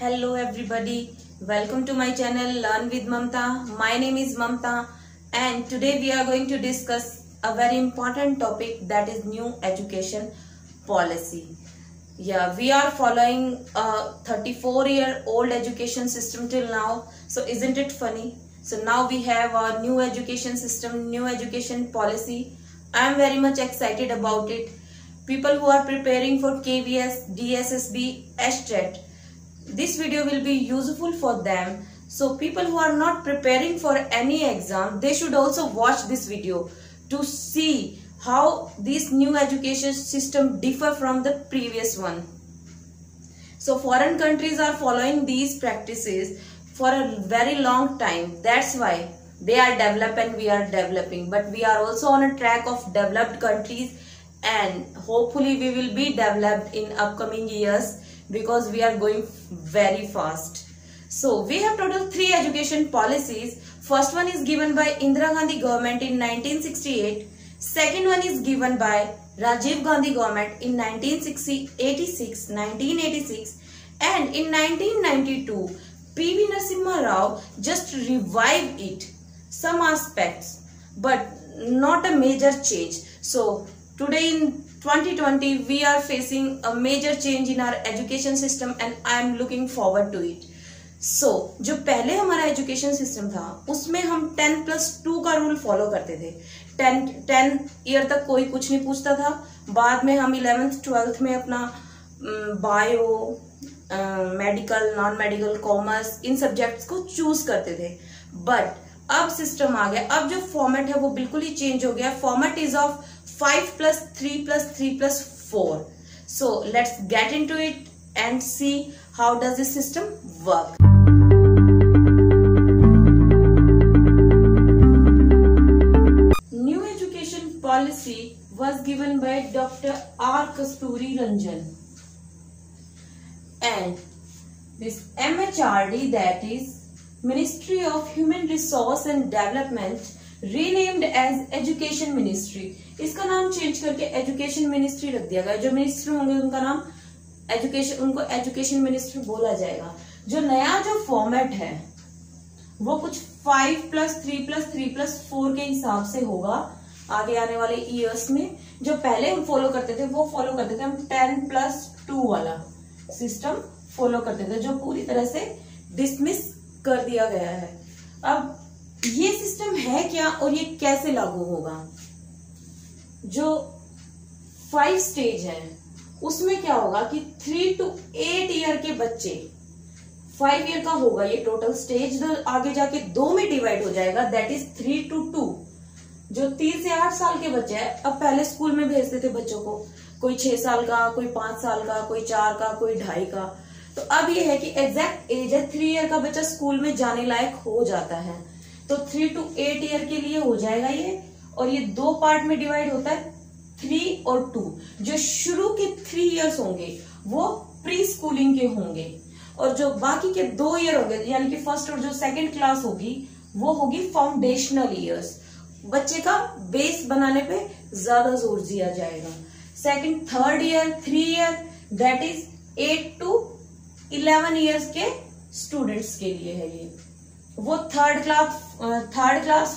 Hello everybody, welcome to my channel Learn with Mamta. My name is Mamta and today we are going to discuss a very important topic, that is new education policy. Yeah, we are following a 34-year-old education system till now, so isn't it funny? So now we have our new education system, new education policy. I am very much excited about it. People who are preparing for KVS, DSSB, STET, this video will be useful for them. So people who are not preparing for any exam, they should also watch this video to see how this new education system differ from the previous one. So foreign countries are following these practices for a very long time. That's why they are developed and we are developing. But we are also on a track of developed countries and hopefully we will be developed in upcoming years, because we are going very fast. So we have total 3 education policies. First one is given by Indira Gandhi government in 1968. Second one is given by Rajiv Gandhi government in 1986, and in 1992 PV Narasimha Rao just revived it, some aspects, but not a major change. So today in 2020 we are facing a major change in our education system and I am looking forward to it. So जो पहले हमारा education system था उसमें हम 10+2 का rule follow करते थे. 10 year तक कोई कुछ नहीं पूछता था. बाद में हम 11th 12th में अपना bio, medical, non medical, commerce, इन सब्जेक्ट्स को चूज करते थे. बट अब सिस्टम आ गया, अब जो फॉर्मेट है वो बिल्कुल ही चेंज हो गया. Format is of 5+3+3+4. So let's get into it and see how does this system work. New education policy was given by Dr. R. Kasturi Ranjan, and this MHRD, that is Ministry of Human Resource and Development, renamed as education ministry. इसका नाम change करके education ministry रख दिया गया. जो minister होंगे उनका नाम एजुकेशन, उनको एजुकेशन मिनिस्ट्री बोला जाएगा. जो नया जो फॉर्मेट है वो कुछ 5+3+3+4 के हिसाब से होगा आगे आने वाले ईयर्स में. जो पहले हम फॉलो करते थे वो फॉलो करते थे हम 10+2 वाला सिस्टम फॉलो करते थे, जो पूरी तरह से डिसमिस कर दिया गया है. अब ये सिस्टम है क्या और ये कैसे लागू होगा? जो 5 स्टेज है उसमें क्या होगा कि 3 to 8 ईयर के बच्चे, 5 ईयर का होगा ये टोटल स्टेज, आगे जाके 2 में डिवाइड हो जाएगा, दैट इज 3 to 2. जो 3 से 8 साल के बच्चे हैं, अब पहले स्कूल में भेजते थे बच्चों को, कोई 6 साल का, कोई 5 साल का, कोई 4 का, कोई 2.5 का. तो अब ये है कि एग्जैक्ट एज है 3 ईयर का बच्चा स्कूल में जाने लायक हो जाता है. तो 3 to 8 ईयर के लिए हो जाएगा ये, और ये 2 पार्ट में डिवाइड होता है, 3 और 2. जो शुरू के 3 इयर्स होंगे वो प्री स्कूलिंग के होंगे, और जो बाकी के 2 ईयर होंगे यानी कि फर्स्ट और जो सेकंड क्लास होगी वो होगी फाउंडेशनल ईयर्स. बच्चे का बेस बनाने पे ज्यादा जोर दिया जाएगा. Second, third year, 3 year, that is 8 to 11 years के स्टूडेंट्स के लिए है ये. वो third class,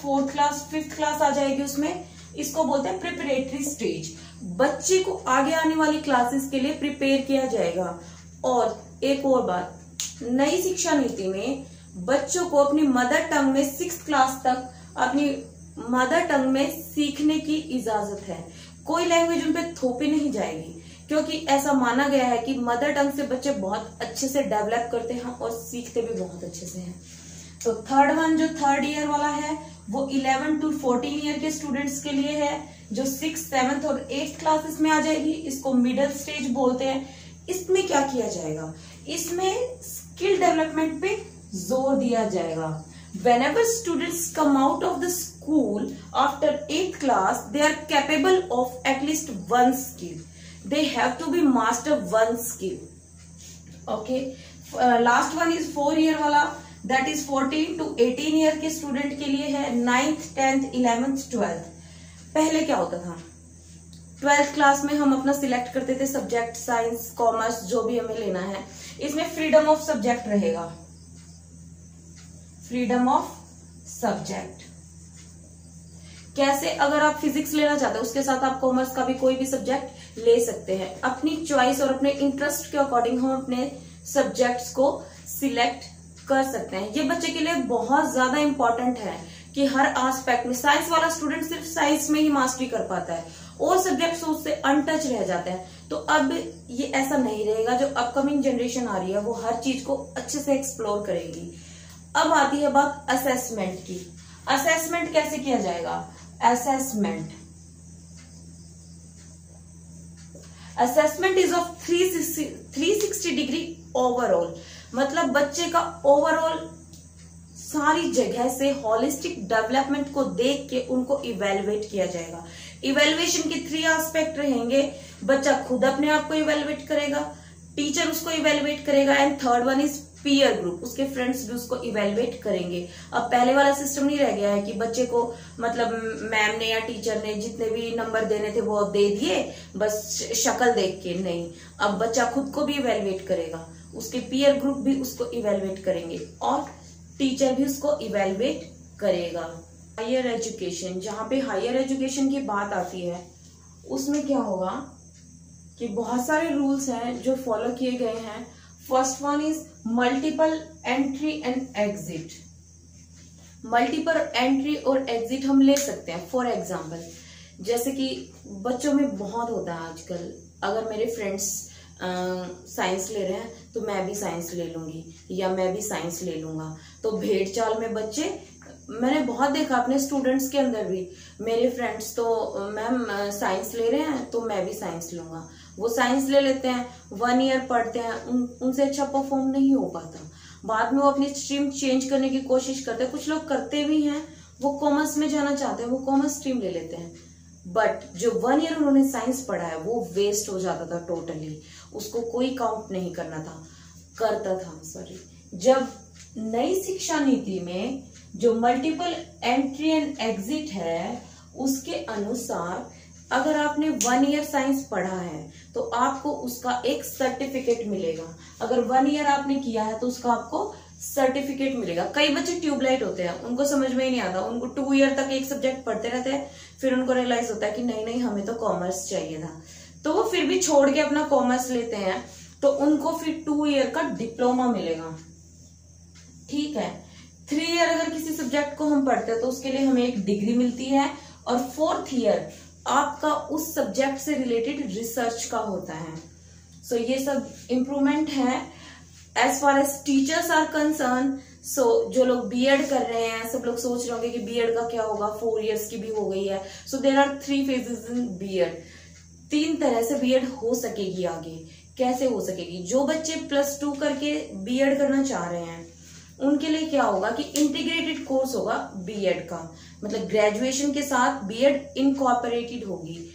fourth class, fifth class आ जाएगी उसमें. इसको बोलते हैं प्रिपरेटरी स्टेज. बच्चे को आगे आने वाली क्लासेस के लिए प्रिपेयर किया जाएगा. और एक और बात, नई शिक्षा नीति में बच्चों को अपनी मदर टंग में 6th क्लास तक अपनी मदर टंग में सीखने की इजाजत है. कोई लैंग्वेज उन पे थोपी नहीं जाएगी, क्योंकि ऐसा माना गया है कि मदर टंग से बच्चे बहुत अच्छे से डेवलप करते हैं और सीखते भी बहुत अच्छे से हैं. तो थर्ड वन, जो थर्ड ईयर वाला है वो 11 to 14 ईयर के स्टूडेंट्स के लिए है. जो 6th, 7th और 8th क्लासेस में आ जाएगी, इसको मिडिल स्टेज बोलते हैं. इसमें क्या किया जाएगा? इसमें स्किल डेवलपमेंट पे जोर दिया जाएगा. Whenever students come out of the school after 8th class, they are capable of at least one skill. They have to be master one skill. Okay. Last one is 4 year वाला, that is 14 to 18 year के student के लिए है. 9th, 10th, 11th, 12th. पहले क्या होता था? 12th class में हम अपना सिलेक्ट करते थे सब्जेक्ट, साइंस, कॉमर्स, जो भी हमें लेना है। इसमें फ्रीडम ऑफ सब्जेक्ट रहेगा, फ्रीडम ऑफ सब्जेक्ट। कैसे, अगर आप फिजिक्स लेना चाहते हैं उसके साथ आप कॉमर्स का भी कोई भी सब्जेक्ट ले सकते हैं। अपनी चॉइस और अपने इंटरेस्ट के अकॉर्डिंग हम अपने सब्जेक्ट्स को सिलेक्ट कर सकते हैं। ये बच्चे के लिए बहुत ज्यादा इंपॉर्टेंट है कि हर एस्पेक्ट में, साइंस वाला स्टूडेंट सिर्फ साइंस में ही मास्टरी कर पाता है और सब्जेक्ट्स उससे अनटच रह जाते हैं। तो अब ये ऐसा नहीं रहेगा, जो अपकमिंग जनरेशन आ रही है वो हर चीज को अच्छे से एक्सप्लोर करेगी। अब आती है बात असेसमेंट की। असेसमेंट कैसे किया जाएगा? Assessment is of 360 degree overall, मतलब बच्चे का ओवरऑल सारी जगह से होलिस्टिक डेवलपमेंट को देख के उनको इवेलुएट किया जाएगा। इवेलुएशन के 3 एस्पेक्ट रहेंगे। बच्चा खुद अपने आप को इवेलुएट करेगा, टीचर उसको इवेलुएट करेगा, and third one is peer group, उसके फ्रेंड्स भी उसको इवेलुएट करेंगे। अब पहले वाला सिस्टम नहीं रह गया है कि बच्चे को मतलब मैम ने या टीचर ने जितने भी नंबर देने थे वो दे दिए बस शक्ल देख के, नहीं। अब बच्चा खुद को भी इवेलुएट करेगा, उसके पीयर ग्रुप भी उसको इवेलुएट करेंगे और टीचर भी उसको इवेलुएट करेगा। हायर एजुकेशन, जहां पे हायर एजुकेशन की बात आती है उसमें क्या होगा कि बहुत सारे रूल्स हैं जो फॉलो किए गए हैं। First one is multiple entry and exit. Multiple entry और एग्जिट हम ले सकते हैं। फॉर एग्जाम्पल, जैसे कि बच्चों में बहुत होता है आजकल, अगर मेरे फ्रेंड्स साइंस ले रहे हैं तो मैं भी साइंस ले लूंगी या मैं भी साइंस ले लूंगा। तो भेड़ चाल में बच्चे, मैंने बहुत देखा अपने स्टूडेंट्स के अंदर भी, मेरे फ्रेंड्स तो मैम साइंस ले रहे हैं तो मैं भी साइंस लूंगा। वो साइंस ले लेते हैं, 1 ईयर पढ़ते हैं, उनसे अच्छा परफॉर्म नहीं हो पाता। बाद में वो अपनी स्ट्रीम चेंज करने की कोशिश करते हैं, कुछ लोग करते भी हैं, वो कॉमर्स में जाना चाहते हैं, वो कॉमर्स स्ट्रीम ले लेते हैं, बट जो 1 ईयर उन्होंने साइंस पढ़ा है वो वेस्ट हो जाता था टोटली, उसको कोई काउंट नहीं करता था। जब नई शिक्षा नीति में जो मल्टीपल एंट्री एंड एग्जिट है उसके अनुसार अगर आपने 1 ईयर साइंस पढ़ा है तो आपको उसका एक सर्टिफिकेट मिलेगा। अगर 1 ईयर आपने किया है तो उसका आपको सर्टिफिकेट मिलेगा। कई बच्चे ट्यूबलाइट होते हैं, उनको समझ में ही नहीं आता, उनको 2 ईयर तक एक सब्जेक्ट पढ़ते रहते हैं, फिर उनको रियलाइज होता है कि नहीं हमें तो कॉमर्स चाहिए था, तो वो फिर भी छोड़ के अपना कॉमर्स लेते हैं, तो उनको फिर 2 ईयर का डिप्लोमा मिलेगा। ठीक है, 3 ईयर अगर किसी सब्जेक्ट को हम पढ़ते हैं तो उसके लिए हमें एक डिग्री मिलती है, और 4th ईयर आपका उस सब्जेक्ट से रिलेटेड रिसर्च का होता है। सो ये सब इम्प्रूवमेंट है as far as teachers are concerned. So जो लोग बीएड कर रहे हैं, सब लोग सोच रहे होंगे कि बीएड का क्या होगा, 4 इयर्स की भी हो गई है। So there are 3 phases in BEd. 3 तरह से बीएड हो सकेगी आगे। कैसे हो सकेगी? जो बच्चे +2 करके बीएड करना चाह रहे हैं उनके लिए क्या होगा कि इंटीग्रेटेड कोर्स होगा बीएड का, मतलब ग्रेजुएशन के साथ बीएड इनकॉर्पोरेटेड होगी।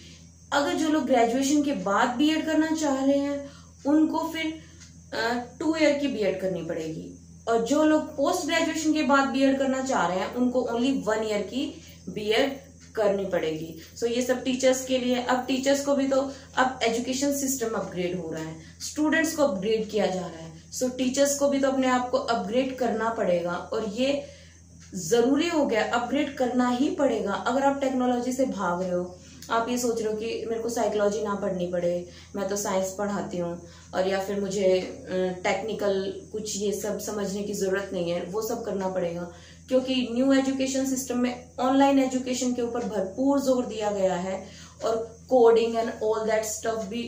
अगर जो लोग ग्रेजुएशन के बाद बीएड करना चाह रहे हैं उनको फिर 2 ईयर की बीएड करनी पड़ेगी, और जो लोग पोस्ट ग्रेजुएशन के बाद बीएड करना चाह रहे हैं उनको ओनली 1 ईयर की बीएड करनी पड़ेगी। सो ये सब टीचर्स के लिए। अब टीचर्स को भी तो अब एजुकेशन सिस्टम अपग्रेड हो रहा है, स्टूडेंट्स को अपग्रेड किया जा रहा है, सो टीचर्स को भी तो अपने आप को अपग्रेड करना पड़ेगा, और ये जरूरी हो गया, अपग्रेड करना ही पड़ेगा। अगर आप टेक्नोलॉजी से भाग रहे हो, आप ये सोच रहे हो कि मेरे को साइकोलॉजी ना पढ़नी पड़े, मैं तो साइंस पढ़ाती हूँ, और या फिर मुझे टेक्निकल कुछ ये सब समझने की जरूरत नहीं है, वो सब करना पड़ेगा, क्योंकि न्यू एजुकेशन सिस्टम में ऑनलाइन एजुकेशन के ऊपर भरपूर जोर दिया गया है, और coding and all that stuff भी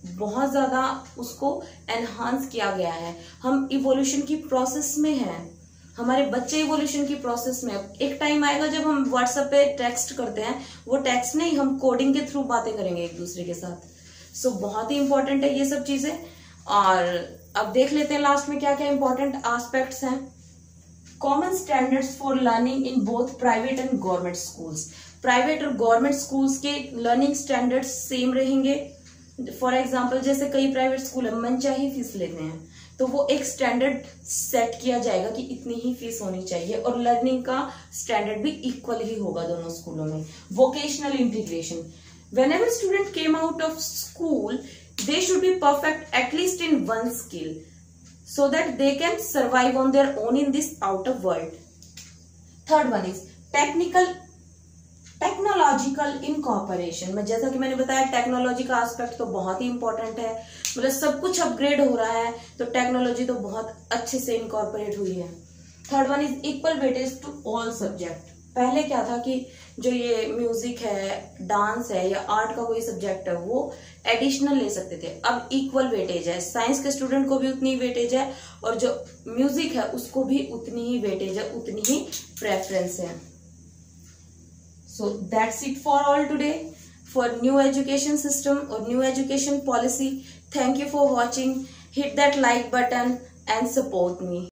बहुत ज्यादा उसको एनहांस किया गया है। हम इवोल्यूशन की प्रोसेस में हैं, हमारे बच्चे इवोल्यूशन की प्रोसेस में। एक टाइम आएगा जब हम व्हाट्सएप पे टेक्स्ट करते हैं, वो टेक्स्ट नहीं, हम कोडिंग के थ्रू बातें करेंगे एक दूसरे के साथ। सो बहुत ही इंपॉर्टेंट है ये सब चीजें। और अब देख लेते हैं लास्ट में क्या क्या इंपॉर्टेंट एस्पेक्ट्स हैं। Common standards for learning in both private and government schools. Private और गवर्नमेंट स्कूल्स के लर्निंग स्टैंडर्ड्स सेम रहेंगे। फॉर एग्जाम्पल, जैसे कई प्राइवेट स्कूल है मनचाही फीस लेते हैं, तो वो एक स्टैंडर्ड सेट किया जाएगा कि इतनी ही फीस होनी चाहिए, और लर्निंग का स्टैंडर्ड भी इक्वल ही होगा दोनों स्कूलों में। Vocational integration, whenever student came out of school, they should be perfect at least in one skill so that they can survive on their own in this outer world. Third one is technological incorporation में, जैसा कि मैंने बताया technology का aspect तो बहुत ही important है, मतलब सब कुछ अपग्रेड हो रहा है तो टेक्नोलॉजी तो बहुत अच्छे से इनकॉर्पोरेट हुई है। Third one is equal weightage to all subject. पहले क्या था कि जो ये म्यूजिक है, डांस है या आर्ट का कोई सब्जेक्ट है वो एडिशनल ले सकते थे, अब इक्वल वेटेज है। साइंस के स्टूडेंट को भी उतनी वेटेज है और जो म्यूजिक है उसको भी उतनी ही वेटेज है, उतनी ही प्रेफरेंस है। So that's it for all today for new education system or new education policy. Thank you for watching. Hit that like button and support me.